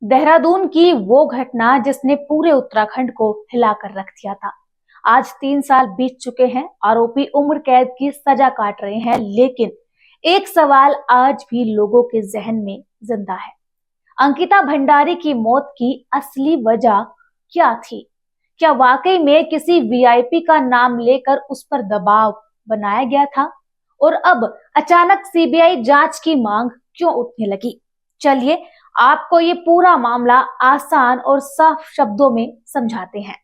देहरादून की वो घटना जिसने पूरे उत्तराखंड को हिलाकर रख दिया था। आज 3 साल बीत चुके हैं। आरोपी उम्र कैद की सजा काट रहे हैं, लेकिन एक सवाल आज भी लोगों के जहन में जिंदा है। अंकिता भंडारी की मौत की असली वजह क्या थी? क्या वाकई में किसी वीआईपी का नाम लेकर उस पर दबाव बनाया गया था? और अब अचानक सीबीआई जांच की मांग क्यों उठने लगी? चलिए आपको ये पूरा मामला आसान और साफ शब्दों में समझाते हैं।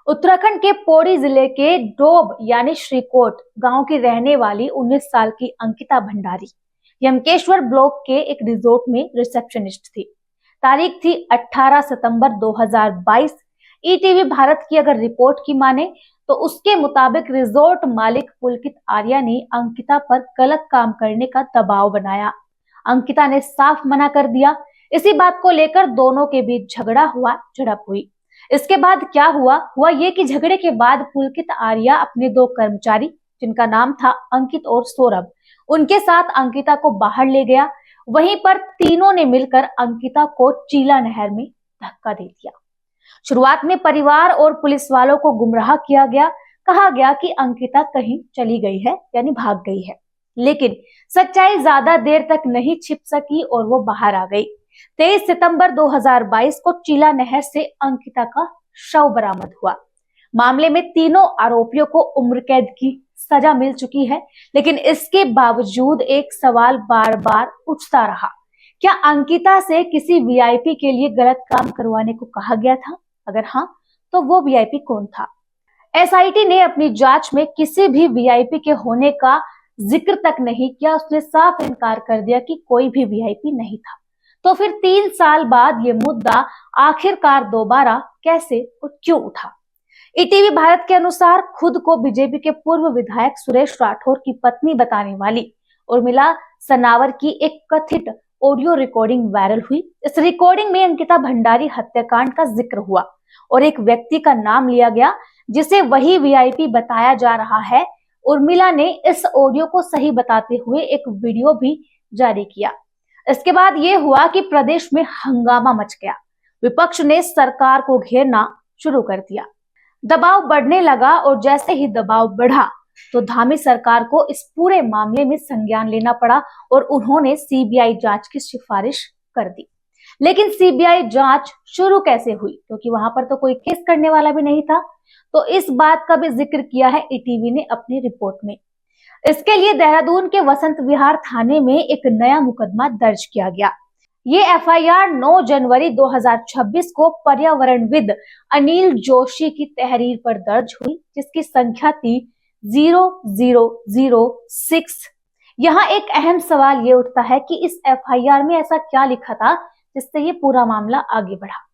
उत्तराखंड के पौड़ी जिले के डोब यानी श्रीकोट गांव की रहने वाली 19 साल की अंकिता भंडारी यमकेश्वर ब्लॉक के एक रिजॉर्ट में रिसेप्शनिस्ट थी। तारीख थी 18 सितंबर 2022। ईटीवी भारत की अगर रिपोर्ट की माने तो उसके मुताबिक रिजॉर्ट मालिक पुलकित आर्या ने अंकिता पर गलत काम करने का दबाव बनाया। अंकिता ने साफ मना कर दिया। इसी बात को लेकर दोनों के बीच झगड़ा हुआ, झड़प हुई। इसके बाद क्या हुआ ये कि झगड़े के बाद पुलकित आर्या अपने 2 कर्मचारी, जिनका नाम था अंकित और सौरभ, उनके साथ अंकिता को बाहर ले गया। वहीं पर तीनों ने मिलकर अंकिता को चीला नहर में धक्का दे दिया। शुरुआत में परिवार और पुलिस वालों को गुमराह किया गया। कहा गया कि अंकिता कहीं चली गई है, यानी भाग गई है। लेकिन सच्चाई ज्यादा देर तक नहीं छिप सकी और वो बाहर आ गई। 23 सितंबर 2022 को चीला नहर से अंकिता का शव बरामद हुआ। मामले में तीनों आरोपियों को उम्र कैद की सजा मिल चुकी है, लेकिन इसके बावजूद एक सवाल बार बार उठता रहा। क्या अंकिता से किसी वीआईपी के लिए गलत काम करवाने को कहा गया था? अगर हाँ, तो वो वीआईपी कौन था? एसआईटी ने अपनी जांच में किसी भी वीआईपी के होने का जिक्र तक नहीं किया। उसने साफ इनकार कर दिया कि कोई भी वीआईपी नहीं था। तो फिर 3 साल बाद ये मुद्दा आखिरकार दोबारा कैसे और क्यों उठा? ईटीवी भारत के अनुसार खुद को बीजेपी के पूर्व विधायक सुरेश राठौर की पत्नी बताने वाली उर्मिला सनावर की एक कथित ऑडियो रिकॉर्डिंग वायरल हुई। इस रिकॉर्डिंग में अंकिता भंडारी हत्याकांड का जिक्र हुआ और एक व्यक्ति का नाम लिया गया जिसे वही वीआईपी बताया जा रहा है। उर्मिला ने इस ऑडियो को सही बताते हुए एक वीडियो भी जारी किया। इसके बाद यह हुआ कि प्रदेश में हंगामा मच गया। विपक्ष ने सरकार को घेरना शुरू कर दिया। दबाव बढ़ने लगा और जैसे ही दबाव बढ़ा तो धामी सरकार को इस पूरे मामले में संज्ञान लेना पड़ा और उन्होंने सीबीआई जांच की सिफारिश कर दी। लेकिन सीबीआई जांच शुरू कैसे हुई? क्योंकि वहां पर तो कोई केस करने वाला भी नहीं था। तो इस बात का भी जिक्र किया है ईटीवी ने अपनी रिपोर्ट में। इसके लिए देहरादून के वसंत विहार थाने में एक नया मुकदमा दर्ज किया गया। ये एफआईआर 9 जनवरी 2026 को पर्यावरणविद अनिल जोशी की तहरीर पर दर्ज हुई, जिसकी संख्या थी 0006। यहाँ एक अहम सवाल ये उठता है कि इस एफआईआर में ऐसा क्या लिखा था जिससे ये पूरा मामला आगे बढ़ा?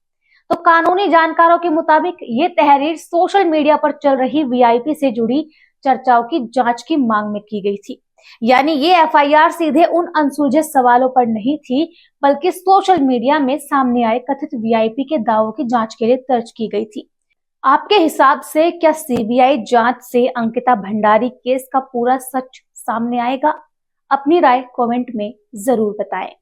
तो कानूनी जानकारों के मुताबिक ये तहरीर सोशल मीडिया पर चल रही वीआईपी से जुड़ी चर्चाओं की जांच की मांग में की गई थी। यानी ये एफआईआर सीधे उन अनसुलझे सवालों पर नहीं थी, बल्कि सोशल मीडिया में सामने आए कथित वीआईपी के दावों की जांच के लिए दर्ज की गई थी। आपके हिसाब से क्या सीबीआई जांच से अंकिता भंडारी केस का पूरा सच सामने आएगा? अपनी राय कमेंट में जरूर बताएं।